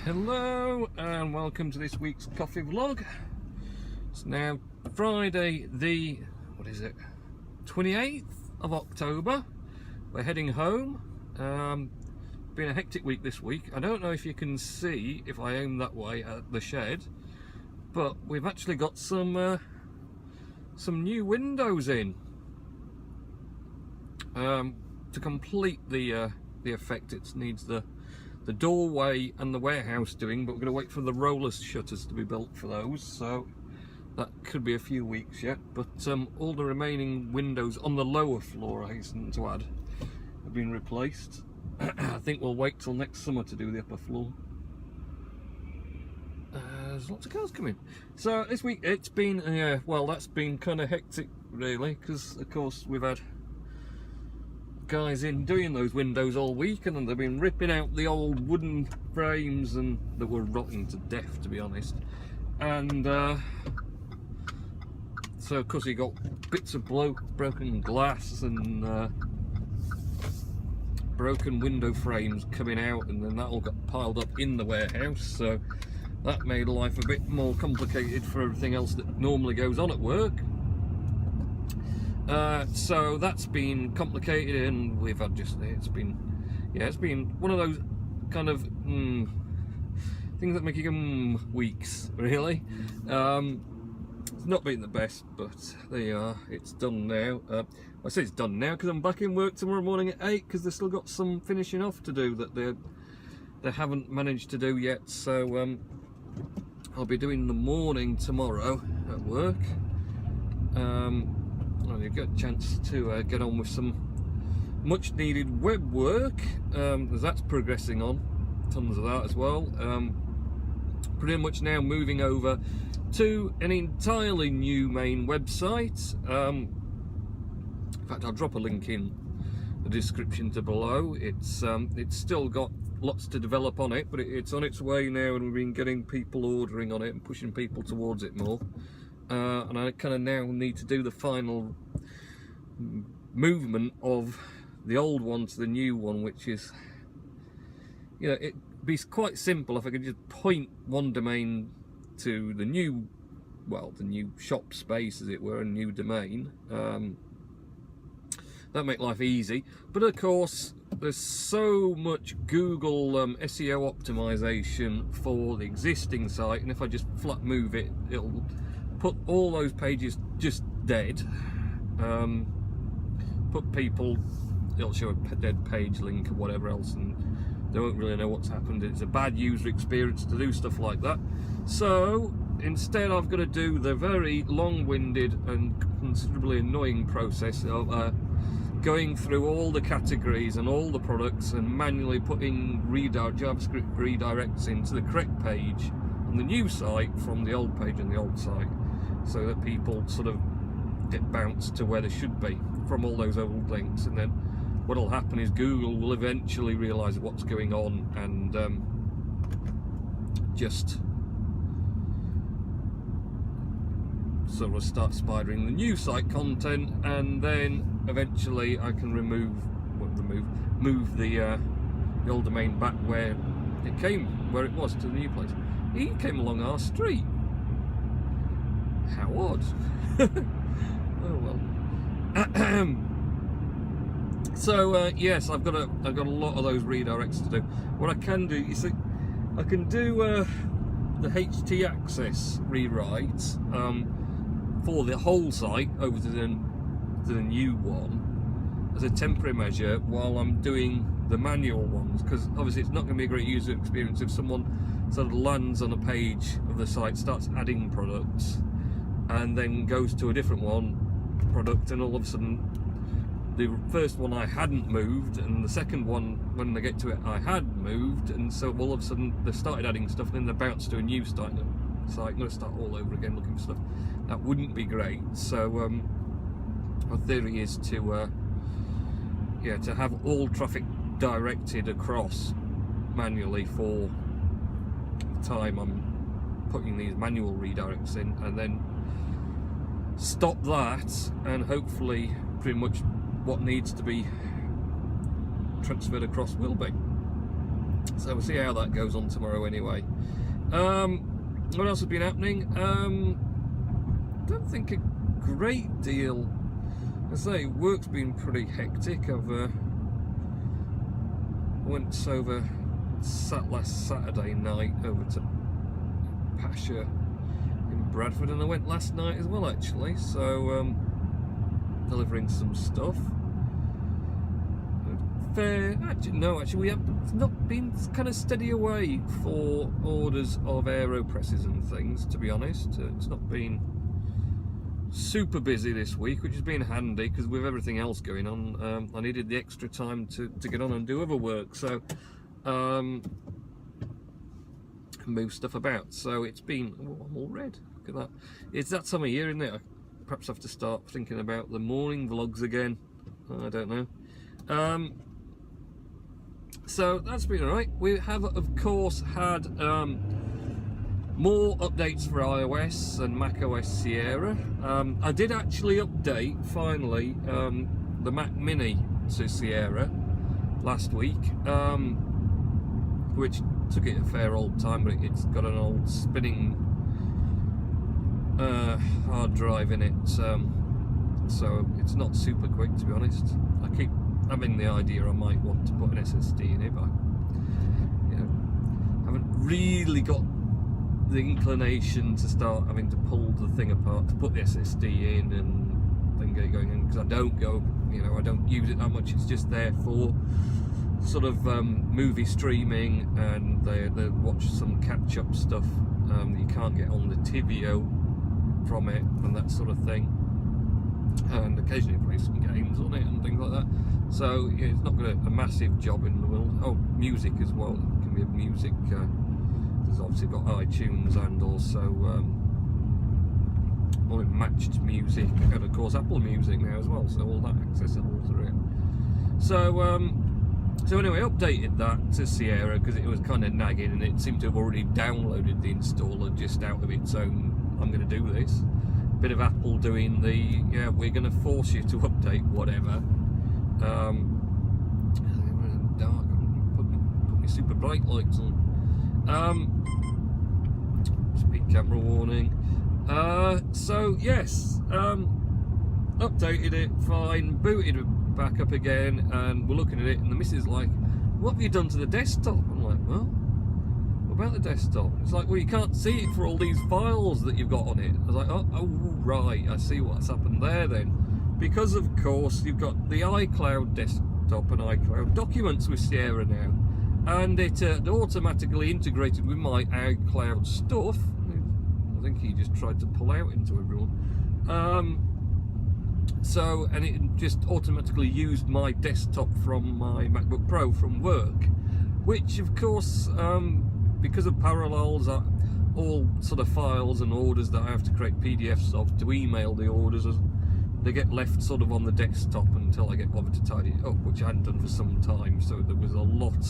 Hello and welcome to this week's coffee vlog. It's now Friday the, 28th of October. We're heading home. Been a hectic week this week. I don't know if you can see, if I aim that way at the shed, but we've actually got some new windows in. To complete the effect, it needs the doorway and the warehouse doing, but we're going to wait for the roller shutters to be built for those, so that could be a few weeks yet. But all the remaining windows on the lower floor, I hasten to add, have been replaced. I think we'll wait till next summer to do the upper floor. There's lots of cars coming. So this week it's been, well, that's been kind of hectic really, because of course we've had guys in doing those windows all week, and then they've been ripping out the old wooden frames and that were rotting to death, to be honest. And so of course you got bits of broken glass and broken window frames coming out, and then that all got piled up in the warehouse, so that made life a bit more complicated for everything else that normally goes on at work. So that's been complicated, and we've had it's been one of those kind of things that make you weeks really. It's not been the best, but there you are, it's done now. I say it's done now because I'm back in work tomorrow morning at 8, because they've still got some finishing off to do that they haven't managed to do yet, so I'll be doing the morning tomorrow at work. Well, you've got a chance to get on with some much needed web work, as that's progressing on, tons of that as well. Pretty much now moving over to an entirely new main website. In fact, I'll drop a link in the description to below. It's still got lots to develop on it, but it's on its way now, and we've been getting people ordering on it and pushing people towards it more. And I kind of now need to do the final movement of the old one to the new one, which is, it'd be quite simple if I could just point one domain to the new, the new shop space, as it were, a new domain. That'd make life easy, but of course there's so much Google SEO optimization for the existing site, and if I just flat move it, it'll put all those pages just dead. It'll show a dead page link or whatever else, and they won't really know what's happened. It's a bad user experience to do stuff like that. So instead I've got to do the very long-winded and considerably annoying process of going through all the categories and all the products and manually putting JavaScript redirects into the correct page on the new site from the old page on the old site, so that people sort of get bounced to where they should be from all those old links. And then what'll happen is Google will eventually realise what's going on and just sort of start spidering the new site content, and then eventually I can move the old domain back where it was, to the new place. He came along our street. How odd. Oh well. So yes, I've got a lot of those redirects to do. What I can do, you see, I can do the HT access rewrites for the whole site over to the new one as a temporary measure while I'm doing the manual ones, because obviously it's not going to be a great user experience if someone sort of lands on a page of the site, starts adding products, and then goes to a different product, and all of a sudden the first one I hadn't moved, and the second one, when they get to it, I had moved, and so all of a sudden they started adding stuff, and then they bounced to a new site, I'm going to start all over again looking for stuff. That wouldn't be great. So my theory is to have all traffic directed across manually for the time I'm putting these manual redirects in, and then stop that, and hopefully pretty much what needs to be transferred across will be. So we'll see how that goes on tomorrow anyway. What else has been happening? Don't think a great deal. I say work's been pretty hectic. I've sat last Saturday night over to Pasha in Bradford, and I went last night as well actually. So delivering some stuff. Actually we have not been kind of steady away for orders of AeroPresses and things, to be honest. It's not been super busy this week, which has been handy because with everything else going on, I needed the extra time to get on and do other work, so move stuff about. So it's been, oh, I'm all red, look at that. It's that time of year, isn't it? I perhaps have to start thinking about the morning vlogs again. I don't know. So that's been alright. We have of course had more updates for iOS and macOS Sierra. I did actually update finally the Mac Mini to Sierra last week, which took it a fair old time, but it's got an old spinning hard drive in it, so it's not super quick, to be honest. I keep having the idea I might want to put an SSD in it, but haven't really got the inclination to start having to pull the thing apart to put the SSD in and then get it going in, because I don't use it that much. It's just there for sort of movie streaming, and they watch some catch-up stuff that you can't get on the Tivio from it and that sort of thing, and occasionally play some games on it and things like that. So yeah, it's not got a massive job in the world. Oh, music as well. It can be a music. There's obviously got iTunes and also all matched music, and of course Apple Music now as well. So all that accessible through it. So anyway, updated that to Sierra because it was kind of nagging, and it seemed to have already downloaded the installer just out of its own. I'm going to do this. Bit of Apple doing the we're going to force you to update whatever. Dark. Put my super bright lights on. Speed camera warning. So yes, updated it fine, booted it back up again, and we're looking at it, and the missus is like, "What have you done to the desktop?" I'm like, "Well, what about the desktop?" It's like, "Well, you can't see it for all these files that you've got on it." I was like, "Oh right, I see what's happened there then." Because of course you've got the iCloud desktop and iCloud documents with Sierra now, and it automatically integrated with my iCloud stuff. I think he just tried to pull out into everyone. And it just automatically used my desktop from my MacBook Pro from work, which of course, because of parallels, all sort of files and orders that I have to create PDFs of to email the orders, they get left sort of on the desktop until I get bothered to tidy it up, which I hadn't done for some time. So there was a lot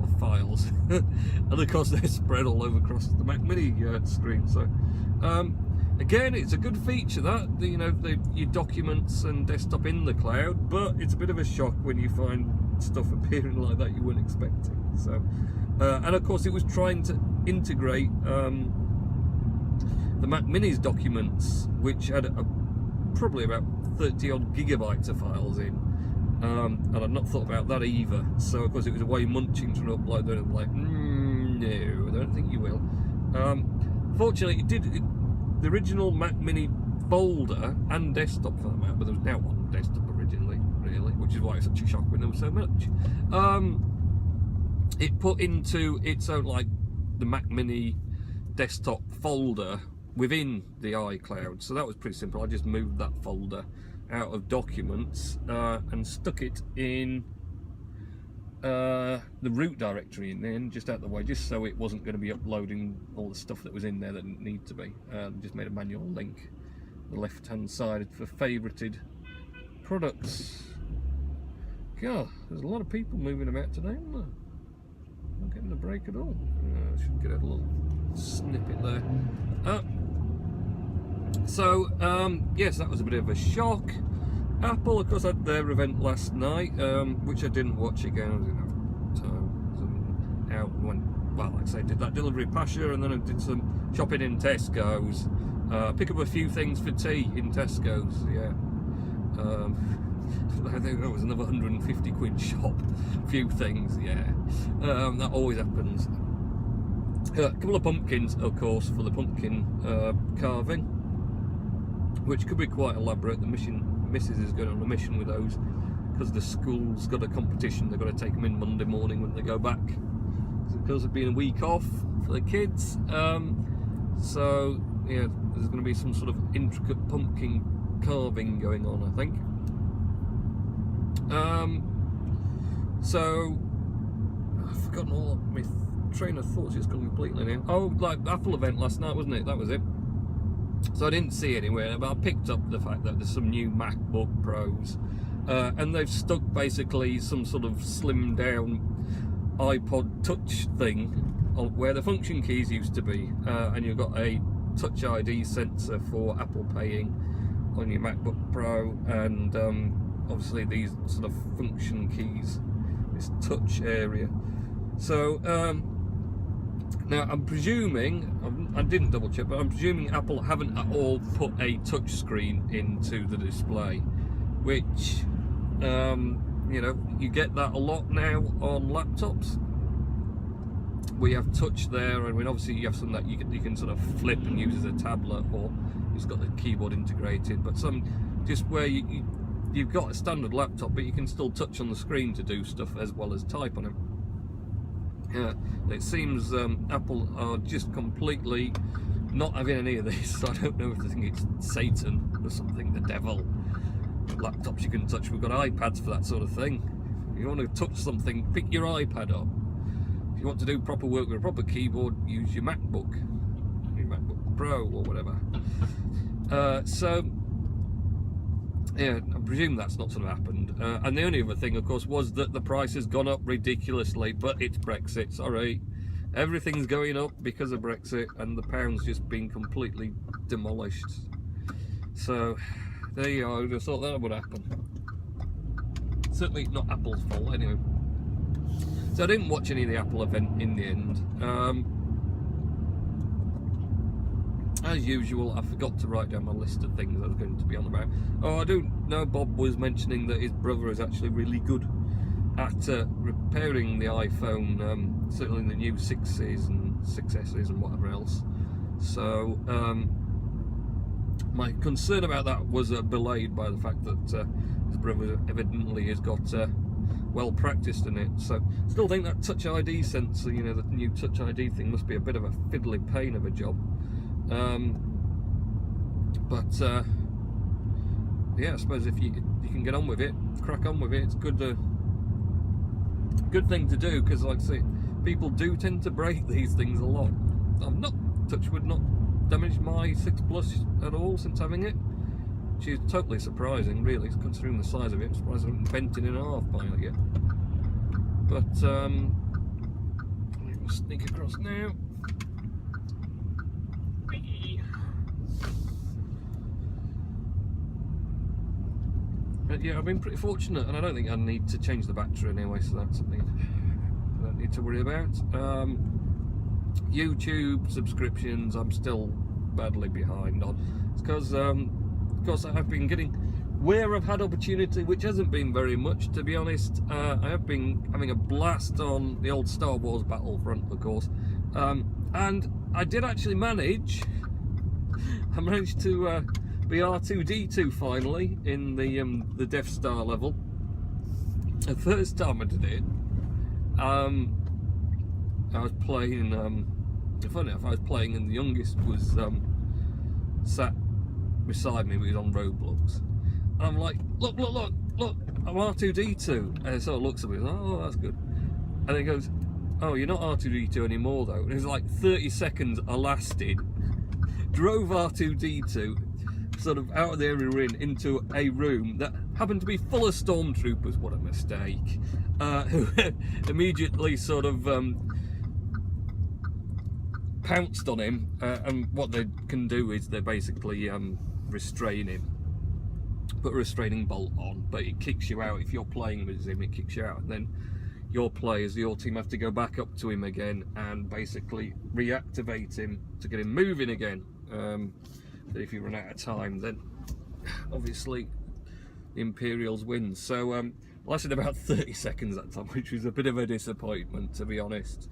of files, and of course they're spread all over across the Mac Mini screen. So again, it's a good feature that your documents and desktop in the cloud, but it's a bit of a shock when you find stuff appearing like that you weren't expecting. So and of course it was trying to integrate the Mac Mini's documents, which had probably about 30 odd gigabytes of files in, and I'd not thought about that either. So of course it was a way munching to upload that. I'm like, no, I don't think you will. Fortunately, the original Mac Mini folder and desktop for the Mac, but there was now one desktop originally, really, which is why it's such a shock when there was so much. It put into its own, like, the Mac Mini desktop folder within the iCloud, so that was pretty simple. I just moved that folder out of documents and stuck it in the root directory in there, just out the way, just so it wasn't going to be uploading all the stuff that was in there that didn't need to be. Just made a manual link on the left hand side for favorited products. God, there's a lot of people moving about today, isn't there? Not getting a break at all. I should get a little snippet there. Yes, that was a bit of a shock. Apple, of course, had their event last night, which I didn't watch again. I didn't have time. out and went, well, like I say, did that delivery Pasha, and then I did some shopping in Tesco's. Pick up a few things for tea in Tesco's, yeah. I think that was another 150 quid shop. Few things, yeah. That always happens. A couple of pumpkins, of course, for the pumpkin carving, which could be quite elaborate. The missus is going on a mission with those, because the school's got a competition. They've got to take them in Monday morning when they go back. So because of being a week off for the kids, so yeah, there's going to be some sort of intricate pumpkin carving going on, I think. So I've forgotten all my train of thoughts, just gone completely now. Oh, like Apple event last night, wasn't it? That was it. So I didn't see anywhere, but I picked up the fact that there's some new MacBook Pros, and they've stuck basically some sort of slimmed down iPod Touch thing where the function keys used to be, and you've got a Touch ID sensor for Apple paying on your MacBook Pro, and obviously these sort of function keys, this touch area. So now I'm presuming, I didn't double check, but I'm presuming Apple haven't at all put a touch screen into the display, which you know, you get that a lot now on laptops. We have touch there, and I mean, obviously you have some that you can sort of flip and use as a tablet, or it's got the keyboard integrated, but some just where you've got a standard laptop, but you can still touch on the screen to do stuff as well as type on it. Yeah, it seems Apple are just completely not having any of this. I don't know if they think it's Satan or something, the devil. Laptops you can touch, we've got iPads for that sort of thing. If you want to touch something, pick your iPad up. If you want to do proper work with a proper keyboard, use your MacBook Pro or whatever. So yeah, I presume that's not sort of happened. And the only other thing, of course, was that the price has gone up ridiculously, but it's Brexit, sorry. Everything's going up because of Brexit, and the pound's just been completely demolished. So there you are, I just thought that would happen. Certainly not Apple's fault, anyway. So I didn't watch any of the Apple event in the end. As usual, I forgot to write down my list of things I was going to be on about. Oh, I do know Bob was mentioning that his brother is actually really good at repairing the iPhone, certainly the new 6s and 6Ss and whatever else. So my concern about that was belayed by the fact that his brother evidently has got well practiced in it. So still think that Touch ID sensor, you know, the new Touch ID thing must be a bit of a fiddly pain of a job. But yeah, I suppose if you can get on with it, crack on with it, it's good thing to do, because like I say, people do tend to break these things a lot. I've not, touch wood, not damaged my 6 Plus at all since having it, which is totally surprising, really, considering the size of it. I'm surprised I haven't bent it in half by it yet. But we'll sneak across now. But yeah, I've been pretty fortunate, and I don't think I need to change the battery anyway, so that's something I don't need to worry about. YouTube subscriptions, I'm still badly behind on. It's because, of course, I've been getting, where I've had opportunity, which hasn't been very much, to be honest. I have been having a blast on the old Star Wars Battlefront, of course, and I did actually manage. I managed to be R2-D2 finally in the Death Star level. The first time I did it, I was playing. Funny enough, I was playing, and the youngest was sat beside me. We was on Roblox, and I'm like, look, I'm R2-D2, and he sort of looks at me, oh, that's good, and he goes, oh, you're not R2-D2 anymore though. And it was like 30 seconds I lasted, drove R2-D2 sort of out of the area we're in into a room that happened to be full of stormtroopers. What a mistake. Who immediately sort of pounced on him, and what they can do is they basically restrain him, put a restraining bolt on, but it kicks you out. If you're playing with him, it kicks you out, and then your players, your team have to go back up to him again and basically reactivate him to get him moving again. But if you run out of time, then obviously the Imperials win. So lasted about 30 seconds that time, which was a bit of a disappointment, to be honest.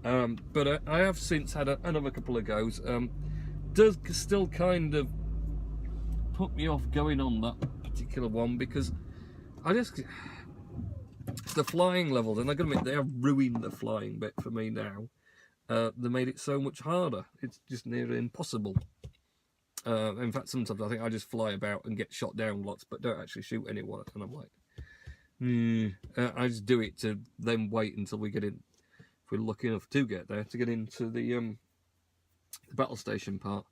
But I have since had another couple of goes. Does still kind of put me off going on that particular one, because I just, the flying levels, and I gotta admit, they have ruined the flying bit for me now. They made it so much harder. It's just nearly impossible. In fact, sometimes I think I just fly about and get shot down lots, but don't actually shoot anyone. And I'm like, I just do it to then wait until we get in, if we're lucky enough to get there, to get into the battle station part.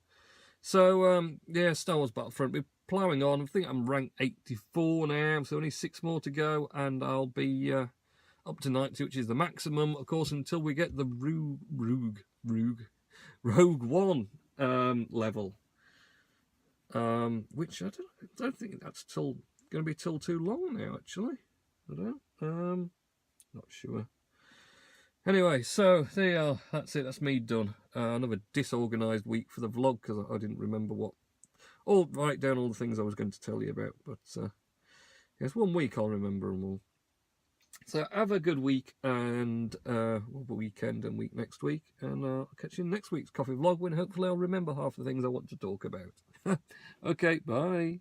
So yeah, Star Wars Battlefront, we're ploughing on. I think I'm ranked 84 now, so only 6 more to go, and I'll be up to 90, which is the maximum, of course, until we get the Rogue One level. Which I don't think that's going to be till too long now, actually. I don't know. Not sure. Anyway, so there you are. That's it. That's me done. Another disorganised week for the vlog, because I didn't remember write down all the things I was going to tell you about. But yes, 1 week I'll remember them all. So have a good week, and weekend and week next week, and I'll catch you in next week's coffee vlog, when hopefully I'll remember half the things I want to talk about. Okay, bye.